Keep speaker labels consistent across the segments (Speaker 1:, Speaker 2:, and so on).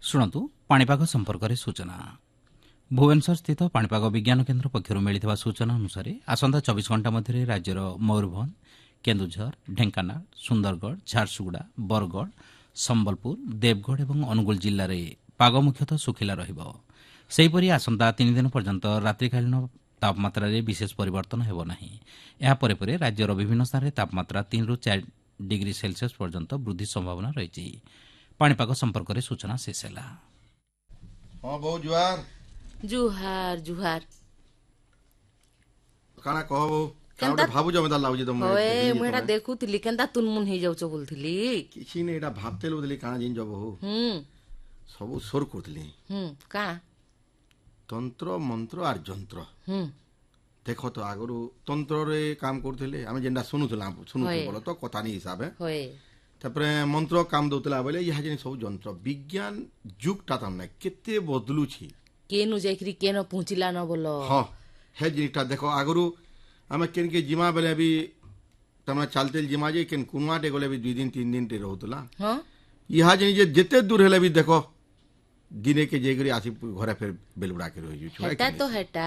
Speaker 1: शुणु पाणीपाग संपर्क में सूचना। भुवनेश्वर स्थित पाणीपाग विज्ञान केन्द्र पक्षर मिलता सूचना अनुसार आसंता 24 घंटा मध्य राज्यर मयूरभंज, केन्दुझर, ढेंकानाल, सुंदरगढ़, झारसुगुड़ा, बरगढ़, संबलपुर, देवगढ़ और अनुगुल जिले में पाग मुख्यतः सुखिला रहीपरी आसंता 3 दिन पर्यंत रात्रिकालीन तापमात्रा विशेष परिवर्तन हेब नहीं। यापर राज्यर विभिन्न स्थान में तापमात्रा 3 ରୁ 4 डिग्री सेल्सियस पर्यंत वृद्धि संभावना रही। पाणीपाग संपर्क में सूचना शेष है।
Speaker 2: हाँ बहु जुहार
Speaker 3: जुहार जुहार
Speaker 2: काना कह बहु काना भाबु जमे लाउजी तुम
Speaker 3: ओए मुएटा देखुथिली केनता तुनमुन हे जाउछ बोलथिली
Speaker 2: किछि ने एटा भाबते लोदली काना जिन जब बहु सब सोर करथली
Speaker 3: का
Speaker 2: तंत्र मंत्र आर जंत्र देखो तो आगरु तंत्र रे काम करथले हम जेंडा सुनुथला बोलो तो कथानी हिसाब है
Speaker 3: होय
Speaker 2: तापरे मंत्र काम दउतला बोले यहा जे सब जंत्र विज्ञान जुगटा तमने केते बदलु छी
Speaker 3: केनु जाइकरी केनो पहुंचिला न बोलो
Speaker 2: हां हे जिनिटा देखो आगरु हम केन के जिमा बेले भी तमने चलते जिमा जे केन कुनवाटे गले भी 2 दिन 3 दिन टे रहउतला
Speaker 3: हां
Speaker 2: यहा जे जेते दूर हेले भी देखो दिने के जेगरी आसी घरे फिर बेलुड़ा के रहि छु
Speaker 3: हेटा तो हेटा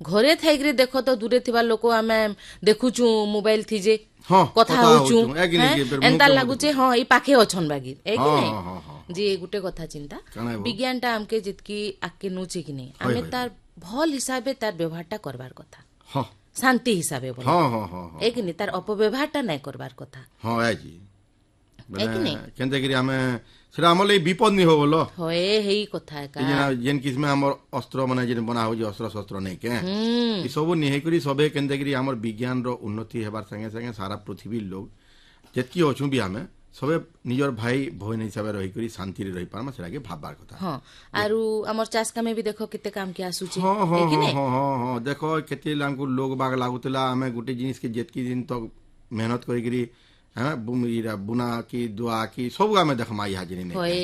Speaker 3: घरे थाइकरी देखो तो दूरे थिबा लोको आमे देखुछु मोबाइल थी जे कथा होछु एंता लागुचे हां ई पाखे अछन बागी ए कि नहीं जी गुटे कथा चिंता विज्ञानटा हमके जितकी आके नोचे कि नहीं हमें तार भल हिसाबे तार व्यवहारटा करबार कथा
Speaker 2: हां
Speaker 3: शांति हिसाबे बोल
Speaker 2: हां हां हां
Speaker 3: ए कि नहीं तार अपव्यवहारटा नहीं करबार कथा
Speaker 2: हां ए जी ए कि नहीं केनते करी हमें सेरा हमले विपद नहीं हो बोलो
Speaker 3: होए हेई कथा है का
Speaker 2: जेन किस्म हमर अस्त्र माने जेन बना हो जे अस्त्र शस्त्र नहीं के ई सब निहे करी सबे केनते करी हमर विज्ञान रो उन्नति हेबार संगे संगे सारा पृथ्वी लोग जेतकी अछु भी हमें सबे निजर भाई भोइन हिसाब रही करी शांति रे रही पारमा सेरा के भाबबार कथा
Speaker 3: हां आरु हमर चाष का में भी देखो किते काम के आसुची
Speaker 2: हां हां हां हां देखो केते लांकु लोग बाग लागुतला हमें गुटे जिनिस के जेतकी दिन तक मेहनत करी करी हां बुमीरा बुना की दुआ की सब हमें देखमा यहा जिनि ने
Speaker 3: होए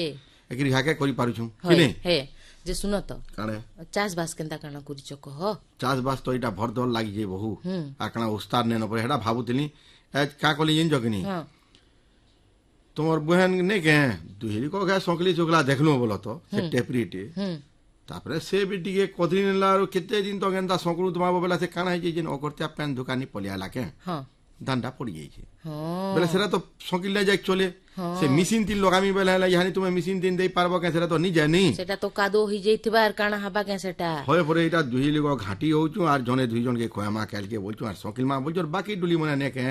Speaker 2: एकरी हाके करी पारु छु कि नहीं
Speaker 3: हे जे सुनो तो
Speaker 2: काणे
Speaker 3: चाष बास केनता काना करी चको हो
Speaker 2: चाष बास तो इटा भर दल लागी जे बहु आकना उस्ताद ने न पर हेडा भाबुतली आज का कली जिन जगनी
Speaker 3: हां
Speaker 2: तुमर बहन ने के दुहिरी को के सोकली चोकला देखलो बोलो तो से टेपरीटे तापरे से भी टिके कदरी नेला और केते दिन तो गेंदा सोकलु तुमा बेला से काना है जिन ओकरते पेन दुकानी पलियाला के
Speaker 3: हां
Speaker 2: दांडा पड़ी जाई छे
Speaker 3: हां
Speaker 2: बेला सेरा तो सोकिल ले जाय चले से मिसिन तिल लगामी बेला यानी तुमे मिसिन दिन देई पारबो के सेरा तो नि जानी
Speaker 3: सेटा तो कादो ही जइतबा आर काना हबा के सेटा
Speaker 2: होय परे इटा दुहिली को घाटी होचु आर जने दुई जन के खोयामा कैल के बोलचु आर सोकिल मा बोलचु बाकी डुली मने ने के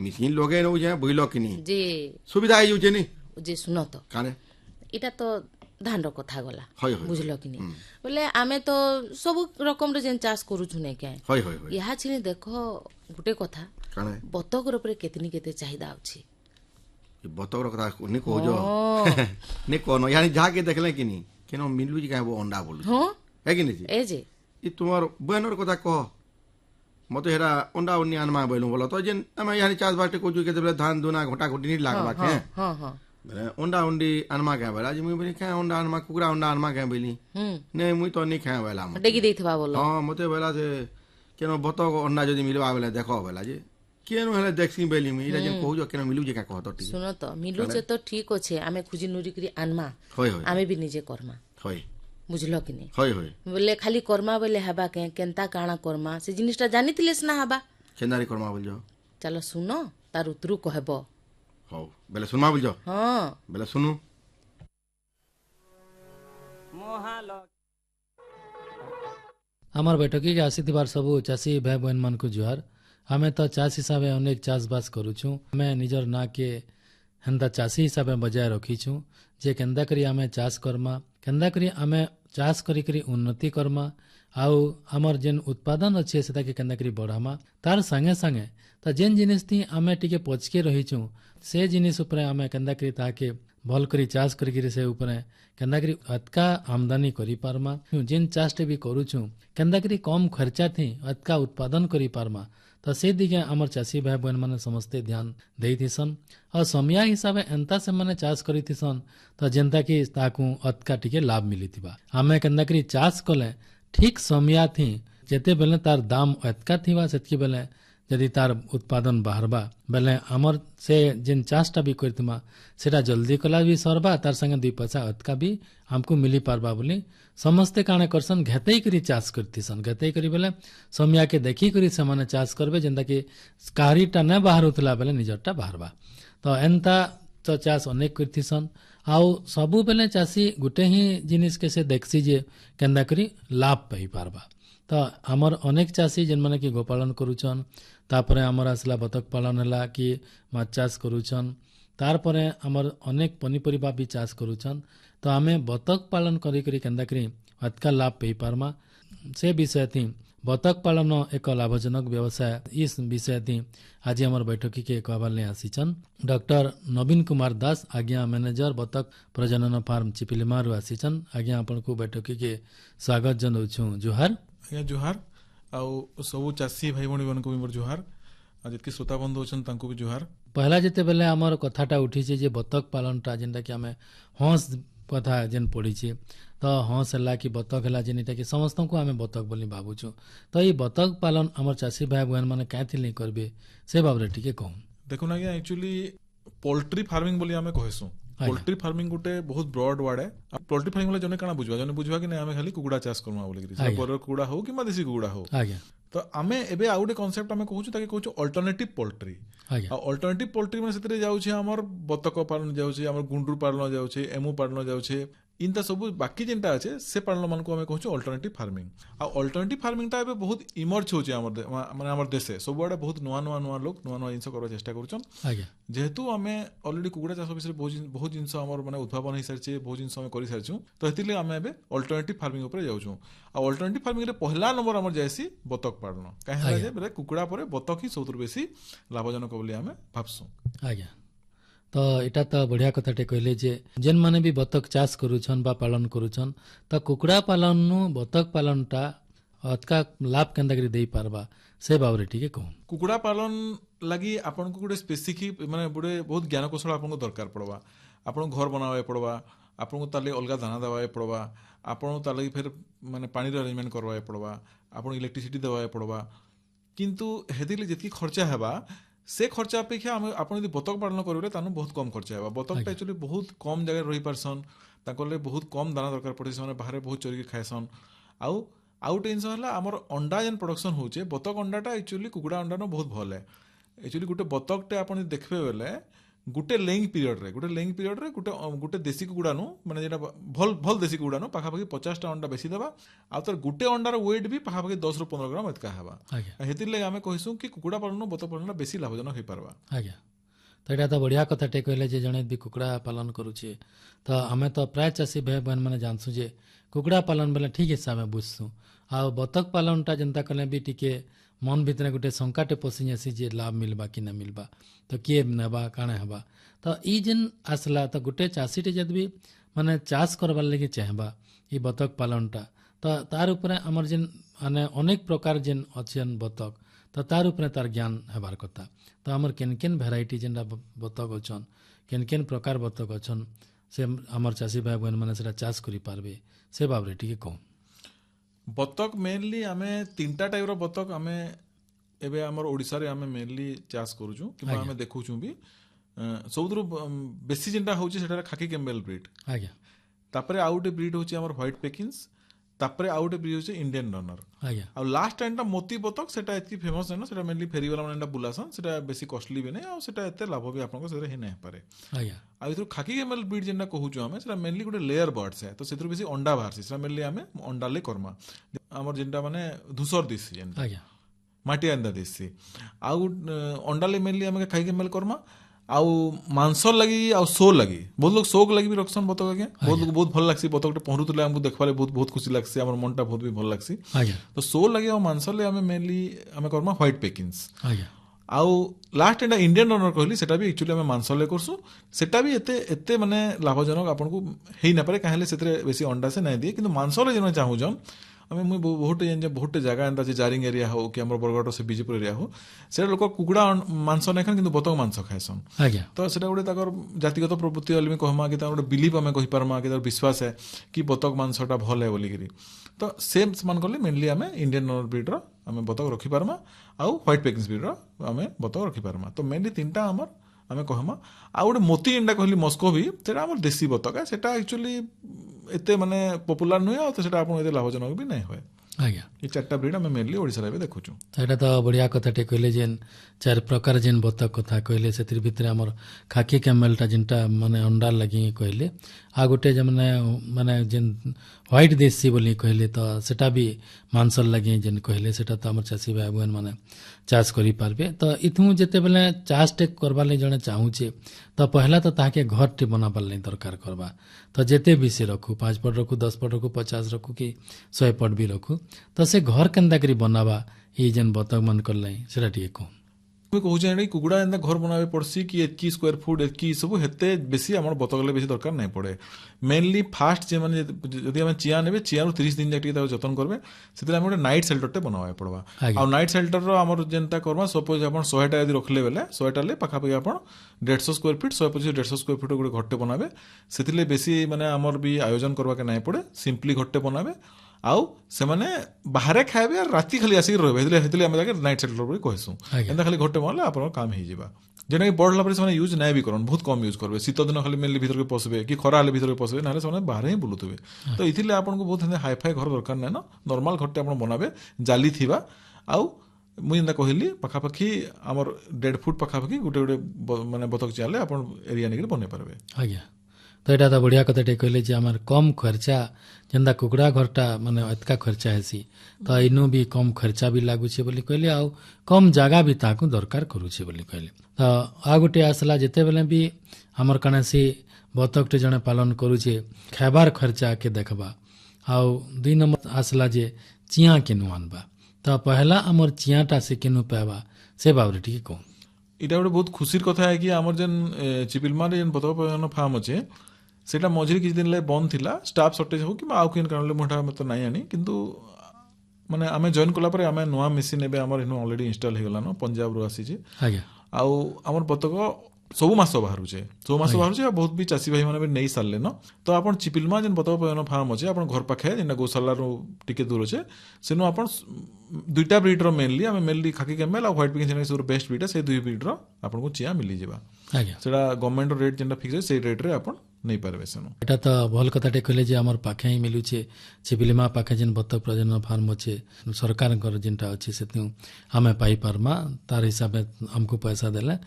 Speaker 2: मिसिन लोगे न जे बुइलो किनी
Speaker 3: जी
Speaker 2: सुविधा आइ जे नी
Speaker 3: जे सुनो तो
Speaker 2: काने
Speaker 3: इटा तो धान रो कथा गला
Speaker 2: होय
Speaker 3: बुझलो कि नहीं बोले आमे तो सब रकम रे जेन चाष करू छु नै के
Speaker 2: होय होय
Speaker 3: यहा छिने देखो गुटे कथा
Speaker 2: काने
Speaker 3: बतक रो पर केतनी केते चाहिदा अछि
Speaker 2: बतक रो कथा नि को जो नि कोनो यानी जाके देखले कि नहीं केनो मिलु जी का वो अंडा बोलु
Speaker 3: हां
Speaker 2: है कि नहीं
Speaker 3: ए जे
Speaker 2: ई तुमार बहनर कथा कह मते हेरा अंडा उन्नी आनमा बोलु बोलो तो जेन हम यानी चाष बाटे को जो के धान दुना घोटा घोटी नि लागबा के
Speaker 3: हां हां
Speaker 2: अंडा उंडी अनमा के बेला जी मुई बनी का अंडा अनमा कुकरा अंडा अनमा के बेली नै मुई तो नि खाए बेला
Speaker 3: डेगी देथबा बोलो
Speaker 2: हां मते बेला से केनो बतक अंडा जदी मिलबा बेला देखो बेला जी केनो हेले देखसी बेली मी इरा जेन कहू जो केनो मिलु जे का कहतो ठीक
Speaker 3: सुनो तो मिलु जे तो ठीक होछे आमे खुजी नुरी करी आनमा
Speaker 2: होय होय
Speaker 3: आमे भी निजे करमा
Speaker 2: होय
Speaker 3: बुझलो कि नहीं
Speaker 2: होय होय
Speaker 3: बोले खाली करमा बोले हबा के केनता काना करमा से जिनिसटा जानितिलेस ना हबा
Speaker 2: केनारी करमा बोल जो
Speaker 3: चलो सुनो तार उतरु कहबो
Speaker 2: हो बेले सुनमा बोल जो
Speaker 3: हां
Speaker 2: बेले सुनु
Speaker 4: आमार बैठकी के आसीथिबार सबु चाषी भाई बहन मन को जुहार हमें तो चाष हिसाब से अनेक चाषबास करूछु हमें निजर ना के हेंदा चाषी हिसाब से बजाय रखीछु जे केंदा करी हमें चाष करमा केंदा करी हमें ଚାଷ କରିକିରି ଉନ୍ନତି କର୍ମା ଆଉ ଆମର ଯେନ୍ ଉତ୍ପାଦନ ଅଛେ ସେଟାକେ କେନ୍ତାକରି ବଢ଼ାମା ତାର ସାଙ୍ଗେ ସାଙ୍ଗେ ତ ଯେନ୍ ଜିନିଷ ଥି ଆମେ ଟିକେ ପଛକେ ରହିଛୁ ସେ ଜିନିଷ ଉପରେ ଆମେ କେନ୍ତାକରି ତାହାକେ ଭଲ କରି ଚାଷ କରିକିରି ସେ ଉପରେ କେନ୍ତାକରି ଅତକା ଆମଦାନୀ କରିପାରମା ଯେନ୍ ଚାଷଟେ ବି କରୁଛୁ କେନ୍ତାକରି କମ୍ ଖର୍ଚ୍ଚା ଥି ଅତକା ଉତ୍ପାଦନ କରିପାରମା ତ ସେ ଦିଗେ ଆମର ଚାଷୀ ଭାଇ ବହନ ମାନେ ସମସ୍ତେ ଧ୍ୟାନ ଦେଇଥିସନ୍ ଆଉ ସମିଆ ହିସାବେ ଏନ୍ତା ସେମାନେ ଚାଷ କରିଥିସନ୍ ତ ଯେନ୍ତାକି ତାକୁ ଅତକା ଟିକେ ଲାଭ ମିଳିଥିବା ଆମେ କେନ୍ତାକରି ଚାଷ କଲେ ଠିକ୍ ସମିଆ ଥି ଯେତେବେଲେ ତାର ଦାମ ଅତକା ଥିବା ସେତିକି ବେଲେ ଯଦି ତାର ଉତ୍ପାଦନ ବାହାରବା ବେଲେ ଆମର ସେ ଯେନ୍ ଚାଷଟା ବି କରିଥିମା ସେଟା ଜଲ୍ଦି କଲା ବି ସରବା ତାର ସାଙ୍ଗେ 2 ପଇସା ଅତକା ବି ଆମକୁ ମିଲି ପାରବା ବୋଲି ସମସ୍ତେ କାଣା କରସନ୍ ଘେତେଇ କରି ଚାଷ କରିଥିସନ୍ ଘେତେଇ କରି ବେଲେ ସମିଆକେ ଦେଖିକରି ସେମାନେ ଚାଷ করবে ଯେନ୍ତାକି କାହାରିଟା ନାଇଁ ବାହାରୁଥିଲା ବେଲେ ନିଜରଟା ବାହାରବା ତ ଏନ୍ତା ତ ଚାଷ ଅନେକ କରିଥିସନ୍ ଆଉ ସବୁବେଲେ ଚାଷୀ ଗୋଟେ ହିଁ ଜିନିଷକେ ସେ ଦେଖସି ଯେ କେନ୍ତା କରି ଲାଭ ପାଇପାରବା ତ ଆମର ଅନେକ ଚାଷୀ ଯେନ୍ମାନେ କି ଗୋପାଳନ କରୁଛନ୍ ତାପରେ ଆମର ଆସିଲା ବତକ ପାଳନ ହେଲା କି ମାଛ ଚାଷ କରୁଛନ୍ ତାରପରେ ଆମର ଅନେକ ପନିପରିବା ବି ଚାଷ କରୁଛନ୍ ତ ଆମେ ବତକ ପାଳନ କରିକରି କେନ୍ତା କରି ଅତକା ଲାଭ ପାଇପାରମା ସେ ବିଷୟ ବତକ ପାଳନ ଏକ ଲାଭଜନକ ବ୍ୟବସାୟ ଇ ବିଷୟ ଆଜି ଆମର ବୈଠକୀକେ କହିବାର ଲାଗି ଆସିଛନ୍ ଡକ୍ଟର ନବୀନ କୁମାର ଦାସ ଆଜ୍ଞା ମ୍ୟାନେଜର ବତକ ପ୍ରଜନନ ଫାର୍ମ ଚିପିଲିମାରୁ ଆସିଛନ୍ ଆଜ୍ଞା ଆପଣଙ୍କୁ ବୈଠକୀକେ ସ୍ୱାଗତ ଜଣାଉଛୁ ଜୁହାର
Speaker 5: ଆଜ୍ଞା ଜୁହାର ଆଉ ସବୁ ଚାଷୀ ଭାଇ ଭଉଣୀମାନଙ୍କୁ ବି ମୋର ଜୁହାର ଆଉ ଯେତିକି ଶ୍ରୋତା ବନ୍ଧୁ ଅଛନ୍ତି ତାଙ୍କୁ ବି ଜୁହାର
Speaker 4: ପହଲା ଯେତେବେଲେ ଆମର କଥାଟା ଉଠିছে ଯେ ବତକ ପାଳନଟା ଯେନ୍ଟାକି ଆମେ ହଂସ କଥା ଯେନ୍ ପଢ଼ିଛେ ତ ହଂସ ହେଲା କି ବତକ ହେଲା ଯେନ୍ଟାକି ସମସ୍ତଙ୍କୁ ଆମେ ବତକ ବୋଲି ଭାବୁଛୁ ତ ଏଇ ବତକ ପାଳନ ଆମର ଚାଷୀ ଭାଇ ବହନ ମାନେ କାଏଁଥିର୍ କରିବେ ସେ ଭାବରେ ଟିକେ କହୁନ୍
Speaker 5: ଦେଖୁନ୍ ଆଜ୍ଞା ଆକ୍ଚୁଆଲି पोल्ट्री फार्मिंग बोली आमे कहसु पोल्ट्री फार्मिंग गोटे बहुत ब्रॉड वर्ड है पोल्ट्री फार्मिंग बोले जने काना बुझवा जने बुझवा कि नै आमे खाली कुकुड़ा चाष करमा बोली कि बरर कुकुड़ा हो कि देसी कुकुड़ा हो तो आमे एबे आउटे कांसेप्ट आमे कहूछु ताके कहूछु अल्टरनेटिव पोल्ट्री आ अल्टरनेटिव पोल्ट्री माने सेतरे जाउछि हमर बतक पालन जाउछि हमर गुंडूर पालन जाउछि एमु पालन जाउछि इनता सब बाकी जेनटा अच्छे से पालन मान को आमे कहूछु अल्टरनेटिव फार्मिंग आ अल्टरनेटिव फार्मिंग टा एबे बहुत इमर्ज होछि माने हमर देशे सब आडे बहुत नुआ लोग नुआ जिंस करबा चेष्टा करूछन जेहेतु आमे ऑलरेडी कुकुड़ा चाष विषय बहुत जिंस हमर माने उद्भावन हिसाब से बहुत जिंस हम करि सारछु तो हेतिले आमे एबे अल्टरनेटिव फार्मिंग ऊपर जाउछु आ अल्टरनेटिव फार्मिंग रे पहला नंबर हमर जायसी बतक पालन काहे जे बेले कुकुड़ा परे बतक ही सबुर बेसी लाभजनक बोली आमे भाबसु
Speaker 4: आज्ञा तो इटा तो बढ़िया कथाटे कहले जे जेन माने भी बतक चाष करूछन बा पालन करूछन तो कुकुड़ा पालन नु बतक पालनटा अतका लाभ केंदा करी देई पारबा से बाबरे ठीक कहूं
Speaker 5: कुकुड़ा पालन लगी आपन को गुडे स्पेसिफिक माने बुडे बहुत ज्ञान कौशल आपन को दरकार पड़वा आपन घर बनावे पड़वा आपन को ताले अलगा दाना देवाए पड़वा आपन ताले फिर माने पानी रे अरेंजमेंट करवाए पड़वा आपन इलेक्ट्रिसिटी देवाए पड़वा किंतु हेदिले जति खर्चा हेबा से खर्चा अपेक्षा आपन यदि बतक पालन करिबे तानु बहुत कम खर्चा हेबा बतक एक्चुअली बहुत कम जगह रही परसन ताकले बहुत कम दाना दरकार पड़े से बाहर बहुत चोरी के खाएसन आउट जिनस है आमर अंडा जेन प्रोडक्शन होचे बतक अंडाटा एक्चुअली कुकुड़ा अंडा न बहुत भल है एक्चुअली गोटे बतकटे आप देखबे बेले गोटे लेइंग पीरियड रे गोटे देसी कुकुड़ा नु माने जेटा भल देसी कुकुड़ा नु पाखापाखि 50टा अंडा बेसी देबा आ तर गोटे अंडार वेट भी पाखापाखि 10 ରୁ 15 ग्राम एतका हेबा हेतिर ले आमे कहिसु कि कुकुड़ा पालन बतक पालन बेसी लाभजनक होई पारबा
Speaker 4: आज्ञा तो एटा तो बढ़िया कथाटे कहले जे जने भी कुकुड़ा पालन करूचे तो आमे तो प्राय चाषी भाई बहन माने जानसु जे कुकुड़ा पालन बेले ठीक हिसाब में बुझसु आ बतक पालनटा जनता कले भी टिके मन भितर गोटे शंकाटे पशि आसी जे लाभ मिलबा कि ना मिलबा तो किए नेबा काणे हेबा तो ई जेन आसला तो गोटे चाषीटे जद भी माने चाष करबार लगे चाहबा ई बतक पालनटा तो तार ऊपर हमर जेन माने अनेक प्रकार जेन अछन बतक तो तार ऊपर तार ज्ञान हेबार कथा तो हमर केन भेराइटी जेनटा बतक अछन केन प्रकार बतक अछन से हमर चाषी भाई बहन माने सेटा चाष करि पारबे से बाबरे ठीक कहूं
Speaker 5: बतक मेनली आमे 3टा टाइप रो बतक आमे एबे हमर ओडिसा रे आमे मेनली चाष करूछु कि आमे देखुछु भी सबुद्र बेसी जेनटा होची सेटा खाकी कैम्बेल ब्रीड
Speaker 4: आज्ञा
Speaker 5: तापरे आउट ब्रीड होची हमर व्हाइट पेकिंस तापरे आउट ब्रीड होची इंडियन रनर
Speaker 4: आज्ञा
Speaker 5: आ लास्ट टाइम टा मोती बतक सेटा एतकी फेमस है ना सेटा मेनली फेरी वाला माने बुलासन सेटा बेसी कॉस्टली भी नै आ सेटा एते लाभ भी आपन को सेरे हे नै पारे
Speaker 4: आज्ञा
Speaker 5: आ इथु खाकी कैम्बेल ब्रीड जेनटा कहूछु आमे सेटा मेनली गोटे लेयर बर्ड्स है तो सेतु बेसी अंडा बाहरसी सेटा मेनली आमे अंडा ले कर्मा हमर जेनटा माने धूसर दिसी जेनटा
Speaker 4: आज्ञा
Speaker 5: माटी अंडा दिसी आ अंडा ले मेनली आमे खाकी कैम्बेल कर्मा आउ मांस लगी आउ शो लगी बहुत लोग शो लगी भी रखसन बतक आज्ञा बहुत लोग बहुत भल लागसी बतकटे पहरुले हमको देखबाले बहुत बहुत खुशी लागसी हमर मनटा बहुत भी भल लागसी
Speaker 4: आज्ञा
Speaker 5: तो शो लगी आउ मांस ले हमें मेनली हमें करमा व्हाइट पेकिंग्स
Speaker 4: आज्ञा
Speaker 5: आउ लास्ट एंड इंडियन रनर कहली सेटा भी एक्चुअली हमें मांस ले करसु सेटा भी एते एते माने लाभजनक आपनको हेई ना पारे काहेले सेतरे बेसी अंडा से नहीं दिए किंतु मांस ले जन चाहू जन आम मुझे बहुत जगह एंता जारिंग एरिया हो कि बरगड़ से बीजेपुर एरिया हो से लोक कुकुड़ा मांस नहीं खान बतक मांस खाएसन
Speaker 4: आज्ञा
Speaker 5: तो सेटा गोटे जातिगत प्रवृत्ति वाली कहमा कि गोटे बिलीफ आम कहीपरमा कि विश्वास है कि बतक मांसटा भल है बोलिकी तो सेम मान कले मेनली आम इंडियन ब्रीड्र आम बतक रखिपारमा आउ व्हाइट पेकिंग्स ब्रीड्र आम बतक रखिपारमा तो मेनली तीनटा आमर आम कहमा आउ गोटे मोती एंडा कहली मस्को भी सेटा आम देसी बतक है सेटा एक्चुअली एते माने पॉपुलर नुहे और सेटा आपन एते लाभजनक भी नहीं होय
Speaker 4: आज्ञा
Speaker 5: ये चारटा ब्रीड आम मेनली ओडिसा रे देखुछु
Speaker 4: एटा तो बढ़िया कथाटे कहले जेन 4 प्रकार जेन बतक कथा कहले से भितर हमर खाकी कैमलटा जिनटा माने अंडा लगी कहले आ गोटे जे माने जेन व्हाइट देसी बोली कहले तो सेटा भी मांस लगी जेन कहले सेटा तो हमर चासी भाई बहन माने चाष करि पारबे तो इथु जेते बेले चाष टे करबा ले जने चाहूचे तो पहला तो ताके घर टे बनाबा ले दरकार करबा तो जेते भी से रखू 5 पट रखू 10 पट रखू 50 रखू कि 100 पट भी रखू तो से घर केंदा करी बनाबा ये जेन बतक मन करलाई सेटा टिके को
Speaker 5: कहूँ कुकुड़ा एंता घर बनावे पड़सी कि एतकी स्क्वायर फुट एतकी सब हेते बेसी आम बतकले बेसी दरकार नहीं पड़े मेनली फास्ट जे माने जदि आम चिया ने चिया 30 दिन जाके जतन करबे से गोटे नाइट सेल्टरटे बनवा पड़वा आ नाइट सेल्टर आमर जेनता करवा सपोज आप 100टा यदि रखले बेले 100टा ले पाखापाखि आप 150 स्क्वायर फीट 150 स्क्वायर फीट गोटे घरटे बनावे से बेसी माने आमर भी आयोजन करवा के नहीं पड़े सिंपली घरटे बनावे आउ से माने बाहर खाए और राति खाली आसिक रहे नाइट सेटलर बोली कहसु एंता खाली घटे मारले आपन काम हो जावा जेना कि बढ़ला पर से यूज नहीं भी करन बहुत कम यूज करबे शीत दिन खाली मेनली भीतर के पसबे कि खरा हाले भीतर के पसबे ना से बाहर ही बुलुतबे तो इथिले आपन को बहुत हाई फाई घर दरकार नै न नॉर्मल घरटे आपन बनाबे जाली थिबा आउ मुझे एंता कहली पाखापाखि आमर 1.5 फुट पाखापाखि गोटे गोटे माने बतक चाले आपन एरिया निकल बने पारबे
Speaker 4: आज्ञा तो यहाँ तो बढ़िया कथाटे कहले जे आमर कम खर्चा जेनता कुकुड़ा घरटा माने एतका खर्चा हेसी तो इनो भी कम खर्चा भी लागुचे बोली कहले आ कम जगह भी ताकू दरकार करूचे बोली कहले तो आ गोटे आसला जेते बेले भी आमर कौनसी बतकटे जने पालन करूचे खाबार खर्चा के देखबा आउ 2 नंबर आसला जे चिया केनु आनबा तो पहला आमर चियाटा से केनु पाबा से बाबरे टिके को
Speaker 5: इटा गोटे बहुत खुशीर कथा है कि आमर जेन चिपिलमा जेन बतक पालन फार्म अच्छे सेटा मझिरे किछि दिन ले बंद थिला स्टाफ शॉर्टेज हो कि आउ केन कारण ले मोटा मत नहीं आनी किंतु माने आमे जॉइन कला पर आमे नवा मशीन एबे हमर इनो ऑलरेडी इंस्टॉल हे गला न पंजाब रो आसी जे
Speaker 4: आज्ञा
Speaker 5: आउ हमर बतक सब मास बाहर छे सब मास बाहर छे बहुत भी चासी भाई माने नहीं सारले न तो अपन चिपिलमा जेन बतक पालन फार्म अच्छे अपन घर पाखे जेन गौशाला रो टिके दूर छे सेनो अपन 2टा ब्रीड रो मेनली खाकी कैमल आ व्हाइट पेकिंग जेन सब बेस्ट ब्रीड है से 2 ब्रीड रो अपन को चिया मिली जेबा
Speaker 4: आज्ञा
Speaker 5: सेटा गवर्नमेंट रेट जेनटा फिक्स है से रेट रे अपन नहीं पारबे सेनो
Speaker 4: एटा तो भल कथाटे कहले जे हमर पाखे ही मिलुचे चिपिलिमा पाखे जेन बतक प्रजनन फार्म अच्छे सरकार जेनटा अच्छे से हमें पाई पारमा तार हिसाब हमको पैसा देले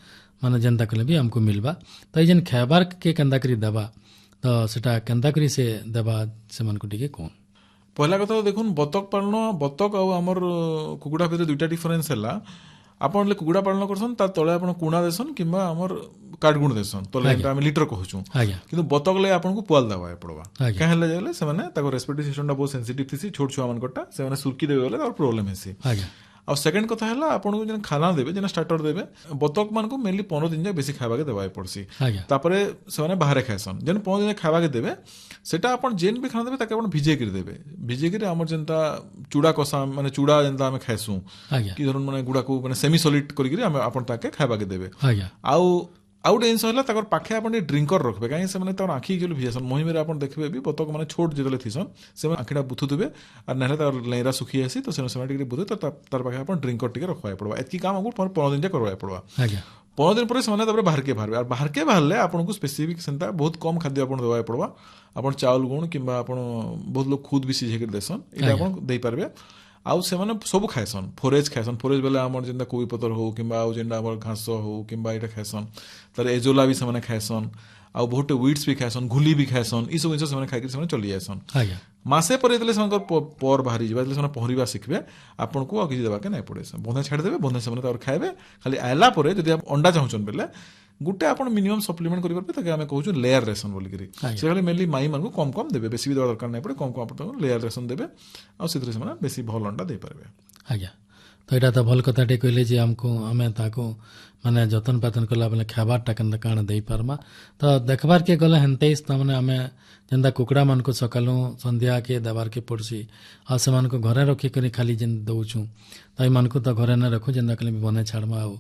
Speaker 4: माने जनता कहले भी हमको मिलबा तो जेन खाबार के केंदा करी देबा तो सेटा केंदा करी से देबा से मन को टिके कोन
Speaker 5: पहला कथा देखुन बतक पालन बतक आ हमर कुकुड़ा भीतर 2टा डिफरेंस हैला आपन ले कुकुड़ा पालन करसन ता तळे आपन कुणा देसन किबा हमर काटगुण देसन तळे हम लीटर कहूछु
Speaker 4: आज्ञा
Speaker 5: किंतु बतक ले आपन को पुआल दवा पड़वा
Speaker 4: आज्ञा
Speaker 5: काहे ले जेले से माने ताको रेस्पिरेटरी सिस्टम बहुत सेंसिटिव थिसी छोट छुआ मन कोटा से माने सुरकी देबे गले और प्रॉब्लम हेसी
Speaker 4: आज्ञा
Speaker 5: और सेकंड कथा है आपन को जेन खाना देबे जेन स्टार्टर देबे बतक मान को मेनली 15 दिन जा बेसी खाबा के देबा पड़सी
Speaker 4: आज्ञा
Speaker 5: तापरे से माने बाहर खायसन जेन 15 दिन खाबा के देबे सेटा अपन जेन भी खाना देबे ताके अपन भिजे कर देबे भिजे कर हमर जेनता चूड़ा कसा माने चूड़ा जेनता हम खायसु
Speaker 4: आज्ञा
Speaker 5: कि धरन माने गुडा को माने सेमी सॉलिड करि कर हम अपन ताके खाबा के देबे
Speaker 4: आज्ञा
Speaker 5: आउ आउट जिन है ताकर पाखे आप ड्रिंकर रखबे कहीं से माने तार आखि गेल भिजसन महिमे आप देखबे भी बतक माने छोट जेतले थिसन से आखिटा बुथुतबे और नहले तार लेरा सुखी आसी तो से टिके बुथे तो तार पाखे आप ड्रिंकर टिके रखवाय पड़वा एतकी काम हमको 15 दिन जा करवाय पड़वा
Speaker 4: आज्ञा
Speaker 5: 15 दिन पर से तापर बाहर के बाहर और बाहर के बाहरले आपन को स्पेसिफिक सेंता बहुत कम खाद्य आपन देवाय पड़वा आपन चावल गुण किंबा आपन बहुत लोग खुद भी सिझे कर देसन इटा आपन देई पारबे आउ से माने सब खाएसन फोरेज बेले आमर जेनता कोबी पतर हो किंबा आउ जेनता आमर घास हो किंबा इटा खाएसन तार एजोला भी से माने खाएसन ଆଉ ବହୁତ ୱିଟ୍ସ ବି ଖାଇସନ୍ ଘୁଲି ବି ଖାଇସନ୍ ଏଇ ସବୁ ଜିନିଷ ସେମାନେ ଖାଇକି ସେମାନେ ଚଲି ଯାଇସନ୍
Speaker 4: ଆଜ୍ଞା
Speaker 5: ମାସେ ପରେ ଯେତେବେଳେ ସେମାନଙ୍କର ପର ବାହାରି ଯିବା ଯେତେବେଳେ ସେମାନେ ପହଁରିବା ଶିଖିବେ ଆପଣଙ୍କୁ ଆଉ କିଛି ଦେବାକେ ନାଇଁ ପଡେ ବନ୍ଧେ ଛାଡ଼ିଦେବେ ବନ୍ଧେ ସେମାନେ ତାପରେ ଖାଇବେ ଖାଲି ଆଇଲା ପରେ ଯଦି ଅଣ୍ଡା ଚାହୁଁଛନ୍ତି ବେଲେ ଗୋଟେ ଆପଣ ମିନିମମ୍ ସପ୍ଲିମେଣ୍ଟ କରିପାରିବେ ତାକେ ଆମେ କହୁଛୁ ଲେୟାର ରେସନ୍ ବୋଲିକିରି ସେ ଖାଲି ମେନଲି ମାଇମାନଙ୍କୁ କମ୍ କମ୍ ଦେବେ ବେଶୀ ବି ଦେବା ଦରକାର ନାହିଁ ପଡେ କମ୍ କମ୍ ଆପଣ ଲେୟାର ରେସନ୍ ଦେବେ ଆଉ ସେଥିରେ ସେମାନେ ବେଶୀ ଭଲ ଅଣ୍ଡା ଦେଇପାରିବେ
Speaker 4: ଆଜ୍ଞା ତ ଏଇଟା ତ ଭଲ କଥାଟେ କହିଲେ ଯେ ଆମେ ତାକୁ ମାନେ ଯତ୍ନ ପାତନ କଲା ବେଲେ ଖାଇବାରଟା କେନ୍ତା କାଣା ଦେଇପାରମା ତ ଦେଖବାର୍କେ ଗଲେ ହେନ୍ତେ ତାମାନେ ଆମେ ଯେନ୍ତା କୁକୁଡ଼ାମାନଙ୍କୁ ସକାଳୁ ସନ୍ଧ୍ୟାକେ ଦେବାର୍କେ ପଡ଼ୁଛି ଆଉ ସେମାନଙ୍କୁ ଘରେ ରଖିକରି ଖାଲି ଯେନ୍ ଦଉଛୁ ତ ଏମାନଙ୍କୁ ତ ଘରେ ନା ରଖୁ ଯେନ୍ତା କଲେ ବି ବନେଇ ଛାଡ଼ମା ଆଉ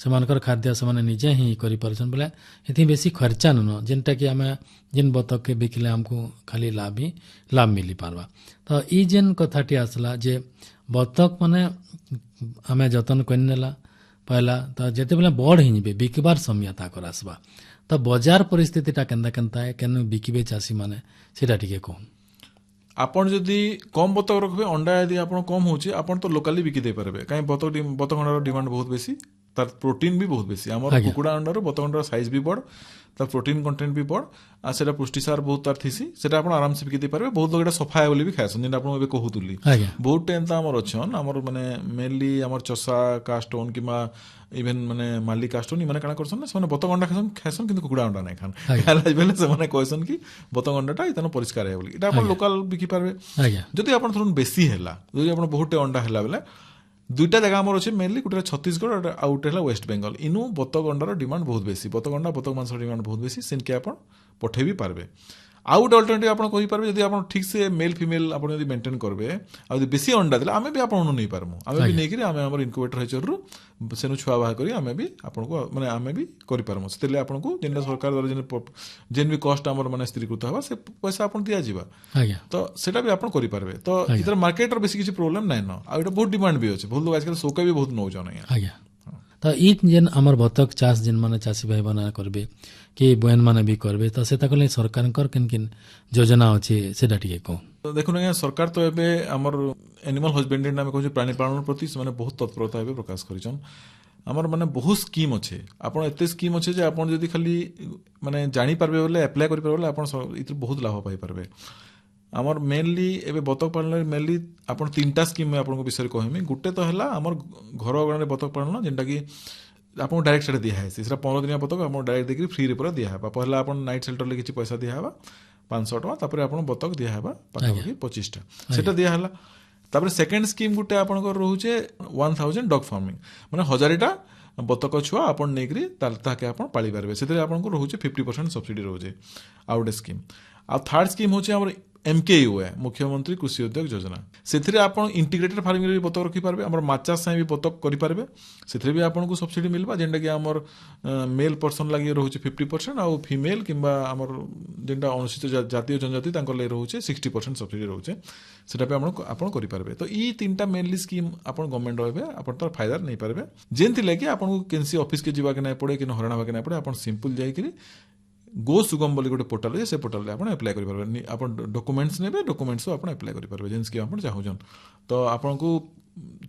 Speaker 4: ସେମାନଙ୍କର ଖାଦ୍ୟ ସେମାନେ ନିଜେ ହିଁ କରିପାରୁଛନ୍ ବୋଲେ ଏଥି ବେଶୀ ଖର୍ଚ୍ଚା ନୁହଁ ଯେନ୍ଟାକି ଆମେ ଯେନ୍ ବତକକେ ବିକିଲେ ଆମକୁ ଖାଲି ଲାଭ ମିଳିପାରବା ତ ଇ ଯେନ୍ କଥାଟି ଆସିଲା ଯେ ବତକ ମାନେ ଆମେ ଯତ୍ନ କରିନେଲା ପହଲା ତ ଯେତେବେଳେ ବଡ଼ ହେଇଯିବେ ବିକିବାର ସମୟ ତାକର ଆସବା ତ ବଜାର ପରିସ୍ଥିତିଟା କେନ୍ତା କେନ୍ ବିକିବେ ଚାଷୀମାନେ ସେଇଟା ଟିକେ କହୁନ୍
Speaker 5: ଆପଣ ଯଦି କମ୍ ବତକ ରଖିବେ ଅଣ୍ଡା ଯଦି ଆପଣ କମ୍ ହେଉଛି ଆପଣ ତ ଲୋକାଲି ବିକି ଦେଇପାରିବେ କାହିଁକି ବତକ ଅଣ୍ଡାର ଡିମାଣ୍ଡ ବହୁତ ବେଶୀ ତାର ପ୍ରୋଟିନ୍ ବି ବହୁତ ବେଶୀ ଆମର କୁକୁଡ଼ା ଅଣ୍ଡାରୁ ବତକ ଅଣ୍ଡାର ସାଇଜ୍ ବି ବଡ଼ ତାର ପ୍ରୋଟିନ୍ କଣ୍ଟେଣ୍ଟ ବି ବଡ଼ ଆଉ ସେଟା ପୁଷ୍ଟିସାର ବହୁତ ତାର ଥିସି ସେଟା ଆପଣ ଆରାମସେ ବିକି ଦେଇପାରିବେ ବହୁତ ଲୋକ ଏଟା ସଫା ବୋଲି ବି ଖାଇସନ୍ ଯେମିତି ଆପଣଙ୍କୁ ଏବେ କହୁଥିଲି ବହୁତ ଏନ୍ତା ଆମର ଅଛନ୍ ଆମର ମାନେ ମେନଲି ଆମର ଚଷା କାଷ୍ଟୋନ୍ କିମ୍ବା ଇଭେନ୍ ମାନେ ମାଲି କାଷ୍ଟୋନ୍ ଏମାନେ କାଣା କରସନ୍ ନା ସେମାନେ ବତକ ଅଣ୍ଡା ଖାଇସନ୍ କିନ୍ତୁ କୁକୁଡ଼ା ଅଣ୍ଡା ନାଇଁ ଖାନ୍ ବେଲେ ସେମାନେ କହିସନ୍ କି ବତକ ଅଣ୍ଡାଟା ଇତାନ ପରିଷ୍କାର ହେ ବୋଲି ଏଟା ଆପଣ ଲୋକାଲ ବିକି ପାରିବେ ଯଦି ଆପଣ ଧରୁନ୍ ବେଶୀ ହେଲା ଯଦି ଆପଣ ବହୁତଟେ ଅଣ୍ଡା ହେଲା ବେଲେ ଦୁଇଟା ଜାଗା ଆମର ଅଛି ମେନଲି ଗୋଟେ ଛତିଶଗଡ଼ ଆଉ ଗୋଟେ ହେଲା ୱେଷ୍ଟ ବେଙ୍ଗଲ ଇନୁ ବତକ ଅଣ୍ଡାର ଡିମାଣ୍ଡ ବହୁତ ବେଶୀ ବତକ ଅଣ୍ଡା ବତକ ମାଂସର ଡିମାଣ୍ଡ ବହୁତ ବେଶୀ ସେନକେ ଆପଣ ପଠେଇ ବି ପାରବେ ଆଉ ଗୋଟେ ଅଲ୍ଟରନେଟିଭ୍ ଆପଣ କହିପାରିବେ ଯଦି ଆପଣ ଠିକ୍ ସେ ମେଲ୍ ଫିମେଲ୍ ଆପଣ ଯଦି ମେଣ୍ଟେନ୍ କରିବେ ଆଉ ଯଦି ବେଶୀ ଅଣ୍ଡା ଦେଲେ ଆମେ ବି ଆପଣଙ୍କୁ ନେଇପାରମୁ ଆମେ ବି ନେଇକିରି ଆମେ ଆମର ଇନକ୍ୟୁବେଟର ହେଚରରୁ ସେନୁ ଛୁଆ ବାହାର କରି ଆମେ ବି ଆପଣଙ୍କୁ ମାନେ ଆମେ ବି କରିପାରମୁ ସେଥିରେ ଆପଣଙ୍କୁ ଯେନ୍ ସରକାର ଦ୍ୱାରା ଯେନ୍ ବି କଷ୍ଟ ଆମର ମାନେ ସ୍ଥିରୀକୃତ ହେବା ସେ ପଇସା ଆପଣ ଦିଆଯିବା ତ ସେଟା ବି ଆପଣ କରିପାରିବେ ତ ଏଥିରେ ମାର୍କେଟର ବେଶୀ କିଛି ପ୍ରୋବ୍ଲେମ୍ ନାଇଁ ନ ଆଉ ଏଇଟା ବହୁତ ଡିମାଣ୍ଡ ବି ଅଛି ବହୁତ ଲୋକ ଆଜିକାଲି ସୌକା ବି ବହୁତ ନଉଛନ୍
Speaker 4: ଆଜ୍ଞା ତ ଇ ଯେନ୍ ଆମର ବତକ ଚାଷ ଯେନ୍ ମାନେ ଚାଷୀ ଭାଇ ମାନେ କରିବେ କି ବହନ ମାନେ ବି କରିବେ ତ ସେଟା କଲେ ସରକାରଙ୍କର କିନ୍ ଯୋଜନା ଅଛି ସେଟା ଟିକେ କହ
Speaker 5: ଦେଖୁନ ଆଜ୍ଞା ସରକାର ତ ଏବେ ଆମର ଆନିମାଲ ହଜବେଣ୍ଡରୀ ଆମେ କହୁଛୁ ପ୍ରାଣୀ ପାଳନ ପ୍ରତି ସେମାନେ ବହୁତ ତତ୍ପରତା ଏବେ ପ୍ରକାଶ କରିଛନ୍ ଆମର ମାନେ ବହୁତ ସ୍କିମ୍ ଅଛେ ଆପଣ ଏତେ ସ୍କିମ୍ ଅଛେ ଯେ ଆପଣ ଯଦି ଖାଲି ମାନେ ଜାଣିପାରିବେ ବୋଲେ ଆପ୍ଲାଏ କରିପାରିବେ ବୋଲେ ଆପଣ ଏଥିରୁ ବହୁତ ଲାଭ ପାଇପାରିବେ ଆମର ମେନଲି ଏବେ ବତକ ପାଳନରେ ମେନଲି ଆପଣ 3ଟା ସ୍କିମ୍ ଆପଣଙ୍କ ବିଷୟରେ କହିମି ଗୋଟେ ତ ହେଲା ଆମର ଘର ଅଗଣାରେ ବତକ ପାଳନ ଯେନ୍ଟାକି ଆପଣଙ୍କୁ ଡାଇରେକ୍ଟ ସେଟା ଦିଆହେସି ସେଟା 15 ଦିନିଆ ବତକ ଆପଣ ଡାଇରେକ୍ଟ ଦେଇକି ଫ୍ରିରେ ପୁରା ଦିଆହେବା ପହିଲା ଆପଣ ନାଇଟ୍ ସେଲ୍ଟରରେ କିଛି ପଇସା ଦିଆହେବା 500 ଟଙ୍କା ତାପରେ ଆପଣ ବତକ ଦିଆହେବା ପାଖାପାଖି 25ଟା ସେଟା ଦିଆହେଲା ତାପରେ ସେକେଣ୍ଡ ସ୍କିମ୍ ଗୋଟେ ଆପଣଙ୍କର ରହୁଛେ 1000 ଡଗ୍ ଫାର୍ମିଂ ମାନେ 1000ଟା ବତକ ଛୁଆ ଆପଣ ନେଇକରି ତାକେ ଆପଣ ପାଳିପାରିବେ ସେଥିରେ ଆପଣଙ୍କୁ ରହୁଛେ 50% ସବସିଡି ରହୁଛେ ଆଉ ଗୋଟେ ସ୍କିମ୍ ଆଉ ଥାର୍ଡ ସ୍କିମ୍ ହଉଛି ଆମର MKUA ମୁଖ୍ୟମନ୍ତ୍ରୀ କୃଷି ଉଦ୍ୟୋଗ ଯୋଜନା ସେଥିରେ ଆପଣ ଇଣ୍ଟିଗ୍ରେଟେଡ୍ ଫାର୍ମିଂରେ ବି ବତକ ରଖିପାରିବେ ଆମର ମାଛ ଚାଷ ବି ବତକ କରିପାରିବେ ସେଥିରେ ବି ଆପଣଙ୍କୁ ସବସିଡି ମିଳିବା ଯେନ୍ଟାକି ଆମର ମେଲ୍ ପର୍ସନ୍ ଲାଗି ରହୁଛି 50% ଆଉ ଫିମେଲ୍ କିମ୍ବା ଆମର ଯେନ୍ଟା ଅନୁସୂଚିତ ଜାତି ଜନଜାତି ତାଙ୍କର ଲାଗି ରହୁଛେ 60% ସବସିଡି ରହୁଛେ ସେଟା ବି ଆପଣ କରିପାରିବେ ତ ଇ 3ଟା ମେନଲି ସ୍କିମ୍ ଆପଣ ଗଭର୍ଣ୍ଣମେଣ୍ଟ ରହିବେ ଆପଣ ତାର ଫାଇଦା ନେଇପାରିବେ ଯେମିତି ଲାଗି ଆପଣଙ୍କୁ କେନ୍ସି ଅଫିସ୍କେ ଯିବାକେ ନାଇଁ ପଡ଼େ କି ହଇରାଣ ହେବାକେ ନାଇଁ ପଡ଼େ ଆପଣ ସିମ୍ପଲ୍ ଯାଇକରି गो सुगम बोली गोटे पोर्टाल है से पोर्टाल आप एप्लाय करेंगे आप डॉक्यूमेंट्स ने डॉक्यूमेंट्स आप एप्लाय करेंगे जेन स्कीम आप चाहून तो आपन को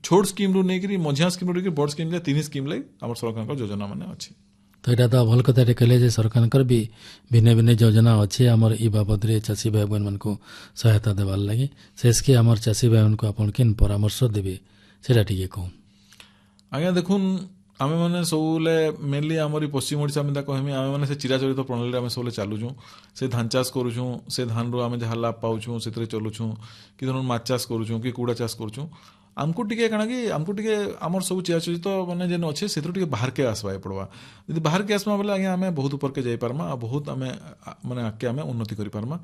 Speaker 5: छोट स्कीम रू नहीं मझिया स्कीम रू बड़ स्कीम 3 स्कीम लगे आम सरकार योजना मैंने अच्छी
Speaker 4: तो यहाँ तो भल कथा कहले जे सरकार भी भिन्न भिन्न योजना अच्छे आमर इ बाबद चाषी भाई बहन मान को सहायता देवार लगे शेषके आमर चाषी भाई मान को आपन किन परामर्श देवे सेटा टिके कहूँ
Speaker 5: आज्ञा देखुन आमे मैंने सबले मेनली आमर पश्चिम ओडिशा में कहमी आमे मैंने से चिराचरित प्रणाली आम सब चलुचु से धान चाष करुचु से धान रू आम जहाँ लाभ पाऊँ से चलुचु कि धरन माछ चाष करुचु कि कुड़ा चाष करुचु आमको टिके काଣା कि आमको टिके आमर सब चिराचरित माने जेन अच्छे से टिके बाहर के आसवा पड़वा यदि बाहर के आसमा बोले आज्ञा आम बहुत ऊपर के जाई पारमा आ बहुत आम माने आगे आम उन्नति करि पारमा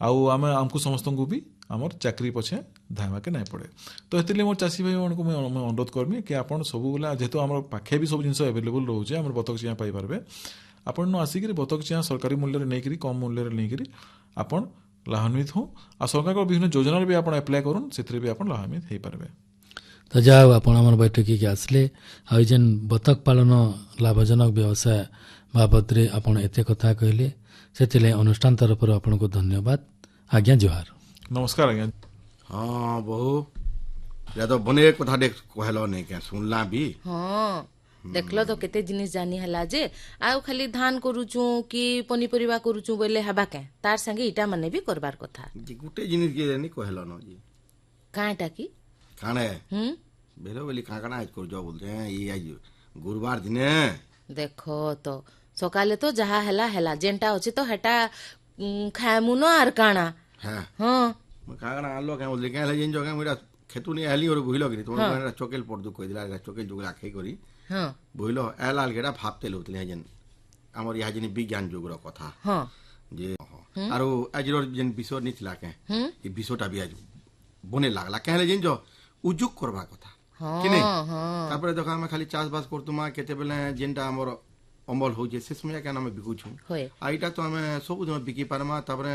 Speaker 5: आउ आमे आमको समस्त को भी आमर चाकरी पछे धावा के नहीं पड़े तो ये मोर चाषी भाई को मैं अनुरोध करमी कि आप सब बोला जेहेतु आम पाखे भी सब जिन एवेलेबल रोचे आम बतक चिया पाइपारे आपन आसिक बतक चिया सरकारी मूल्य नहीं कम मूल्य नहीं आपन लाभान्वित हो आ सरकार विभिन्न योजना भी आप एप्लाय करूँ से भी आप लाभान्वित हो पारे
Speaker 4: तो जाओ आप बैठक के आसले आ जेन बतक पालन लाभजनक व्यवसाय बाबद आप एत कथा कहले से अनुष्ठान तरफ आपको धन्यवाद आज्ञा जोहार
Speaker 5: नमस्कार आज्ञा
Speaker 2: हाँ बहु या तो बने कथा देख कहलो नहीं क्या सुनला भी
Speaker 3: हाँ देखल तो केते जिनिस जानी हला जे आउ खाली धान करूचु कि पनीपरिबा करूचु बोले हबा के तार संगे इटा माने भी करबार कथा
Speaker 2: जी गुटे जिनिस के नहीं कहलो न जी
Speaker 3: काएटा की
Speaker 2: काणे बेलो बेली काकड़ा आज कर जो बोलते हैं ये आज गुरुवार दिने
Speaker 3: देखो तो सकाले तो जहा हला जेंटा अछि तो हेटा खाएमु न आर काना
Speaker 2: हां
Speaker 3: हां
Speaker 2: काकड़ा आलो के बोलते के जिन जो के मेरा खेतु नहीं आली और बुहिलो कि तुम चोकेल पड़ दु कह दिला चोकेल जुगला खाई करी
Speaker 3: हां
Speaker 2: बुहिलो एलाल केटा भाबते लउतले जेन हमर यहाँ जिन विज्ञान जुगर कथा
Speaker 3: हां
Speaker 2: जे आरो आजिर जेन विषय निथिला के ई विषयटा भी आज बने लागला कहले जिन जो उजुक करबा कथा कि नहीं तापर देखो हम खाली चाष बास करतुमा केते बेले जेनटा हमर अमल होजे से समय के नाम बिकुछु
Speaker 3: होय
Speaker 2: आइटा तो हमें सब दिन बिकी पारमा तापर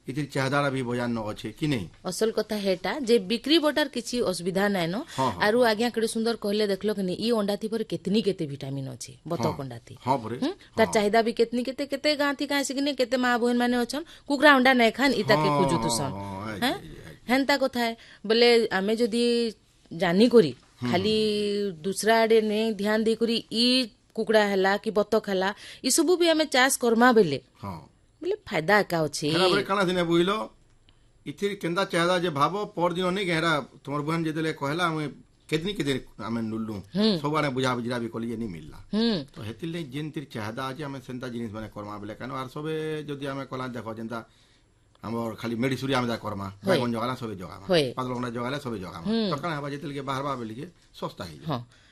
Speaker 2: इतिर चाहदारा भी बजार न अच्छे कि नहीं
Speaker 3: असल कथा हेटा जे बिक्री बटार किछि असुविधा नै न आरु आज्ञा केडे सुंदर कहले देखलो कि ई अंडाथी पर केतनी केते विटामिन अछि बतक अंडाथी
Speaker 2: हां बरे
Speaker 3: तार चाहिदा भी केतनी केते केते गांथी कासी कि केते मां बहन माने अछन कुकरा अंडा नै खान इता के खुजुतुसन हैं हेंता कथा है बोले आमे जदी जानी करी खाली दूसरा आडे ने ध्यान दे करी ई कुकड़ा हला कि बतक हला ई सब भी हमें चाष करमा बेले
Speaker 2: हां
Speaker 3: बोले फायदा का अछि
Speaker 2: हेरा बरे काना दिने बुइलो इथिर केंदा चाहदा जे भाबो पर दिन नहीं गेरा तुमर बहन जेदेले कहला हम केतनी केते हमें नुल्लू सबआने बुझा बुझरा भी कलिए नहीं मिलला तो हेतिले जेन तिर चाहदा जे हमें सेंता जिनिस माने करमा बेले कानो आर सबे जदी हमें कला देखो जेंता हमर खाली मेडिसुरी हम करमा बैगन जगाला सबे जगामा पातलगना जगाला सबे जगामा तो काना हबा जेतल के बाहर बा बेली के सस्ता ही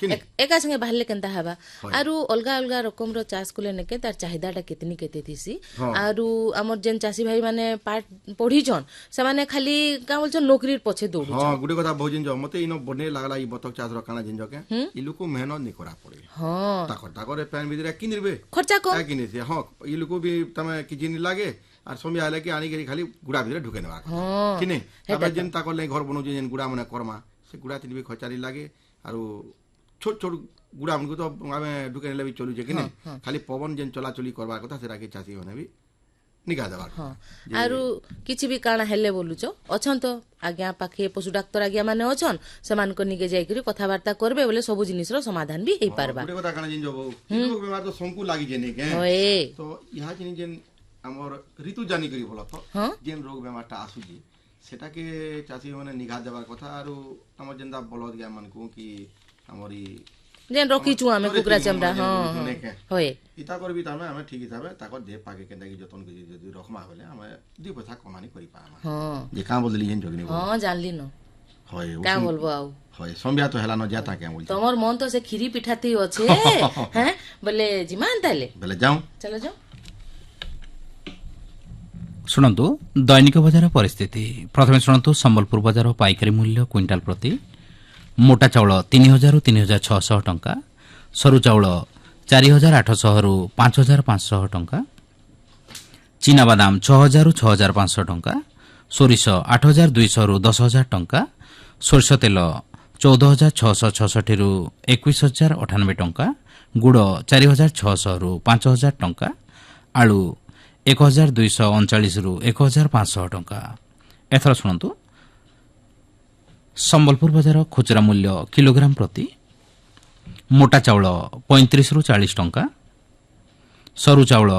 Speaker 2: कि नहीं
Speaker 3: एका संगे बाहरले केनता हबा आरु अलगा अलगा रकम रो चाष कुले ने के तार चाहिदाटा केतनी केते थिसी आरु हमर जेन चासी भाई माने पाठ पढी छन से माने खाली का बोलछन नौकरी पछे दौड़ु
Speaker 2: हां गुडे कथा भोजिन जो मते इनो बने लागला ई बतक चाष रो काना जिन जो के ई लोको मेहनत नहीं करा पड़े
Speaker 3: हां
Speaker 2: ताकर पैन बिदरा किनिरबे
Speaker 3: खर्चा को
Speaker 2: किने से हां ई लोको भी तमे किछि नहीं लागे আর সময় আইলে কি আনি খালি গুড়া ভিতরে ঢুকে নেওয়া কি নেই তারপরে যেন তা করলে ঘর বনু যেন গুড়া মানে কর্মা সে গুড়া তিনবি খরচারি লাগে আর ছোট ছোট গুড়া মনকু তো আমি ঢুকে নেলে বি চলুছে কি নেই খালি পবন যেন চলাচলি করবার কথা সেটা কি চাষী মানে বি নিগা দেবার
Speaker 3: আরু কিছু বি কাଣା হেলে বলুছ অছন তো আজ্ঞা পাখে পশু ডাক্তার আজ্ঞা মানে অছন সেমানক নিগে যাই করি কথাবার্তা করবে বলে সবু জিনিসর সমাধান বি হেই পারবা
Speaker 2: গুড়ে কথা কানা জিন যাব কিন্তু বেমার তো শঙ্কু লাগি জেনে কে তো ইহা জিন যেন আমার ঋতু জানি করি বলো তো যেন রোগ বেমারটা আসুছি সেটাকে চাষী মানে নিঘাত দেবার কথা আর আমার যেনটা বলদ গিয়া মানকু কি আমারি
Speaker 3: যেন রকিছু আমি কুকুরা চামড়া হয়
Speaker 2: ইতা করবি তামে আমি ঠিক হিসাবে তাকর দেহ পাকে কেনটা কি যতন করি যদি রকমা হলে আমি দুই পয়সা কমানি করি পা আমার যে কাম বদলি যেন জগনি
Speaker 3: জানলি ন হয় কা বলবো আউ
Speaker 2: হয় সম্বিয়া তো হেলা ন যাতা কে বলছি
Speaker 3: তোমার মন তো সে খিরি পিঠাতেই আছে হ্যাঁ বলে জিমান তাইলে
Speaker 2: বলে যাও
Speaker 3: চলো যাও
Speaker 1: ଶୁଣନ୍ତୁ ଦୈନିକ ବଜାର ପରିସ୍ଥିତି ପ୍ରଥମେ ଶୁଣନ୍ତୁ ସମ୍ବଲପୁର ବଜାର ପାଇକାରୀ ମୂଲ୍ୟ କ୍ୱିଣ୍ଟାଲ ପ୍ରତି ମୋଟା ଚାଉଳ 3,000 ରୁ 3,600 ଟଙ୍କା ସରୁ ଚାଉଳ 4,800 ରୁ 5,500 ଟଙ୍କା ଚିନାବାଦାମ 6,000 ରୁ 6,500 ଟଙ୍କା ସୋରିଷ 8,200 ରୁ 10,000 ଟଙ୍କା ସୋରିଷ ତେଲ 14,666 ରୁ 21,098 ଟଙ୍କା ଗୁଡ଼ 4,600 ରୁ 5,000 ଟଙ୍କା ଆଳୁ 1,239 ରୁ 1,500 ଟଙ୍କା ଏଥର ଶୁଣନ୍ତୁ ସମ୍ବଲପୁର ବଜାର ଖୁଚୁରା ମୂଲ୍ୟ କିଲୋଗ୍ରାମ ପ୍ରତି ମୋଟା ଚାଉଳ 35 ରୁ 40 ଟଙ୍କା ସରୁ ଚାଉଳ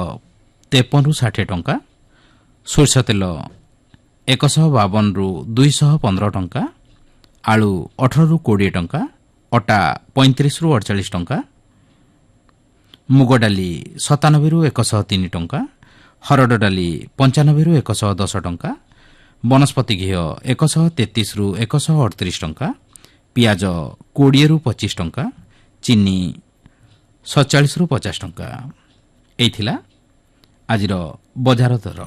Speaker 1: 53 ରୁ 60 ଟଙ୍କା ସୋରିଷ ତେଲ 152 ରୁ 215 ଟଙ୍କା ଆଳୁ 18 ରୁ 20 ଟଙ୍କା ଅଟା 35 ରୁ 48 ଟଙ୍କା ମୁଗ ଡାଲି 97 ରୁ 103 ଟଙ୍କା ହରଡ଼ ଡାଲି 95 ରୁ 110 ଟଙ୍କା ବନସ୍ପତି ଘିଅ 133 ରୁ 138 ଟଙ୍କା ପିଆଜ 20 ରୁ 25 ଟଙ୍କା ଚିନି 47 ରୁ 50 ଟଙ୍କା ଏଇଥିଲା ଆଜିର ବଜାର ଦର।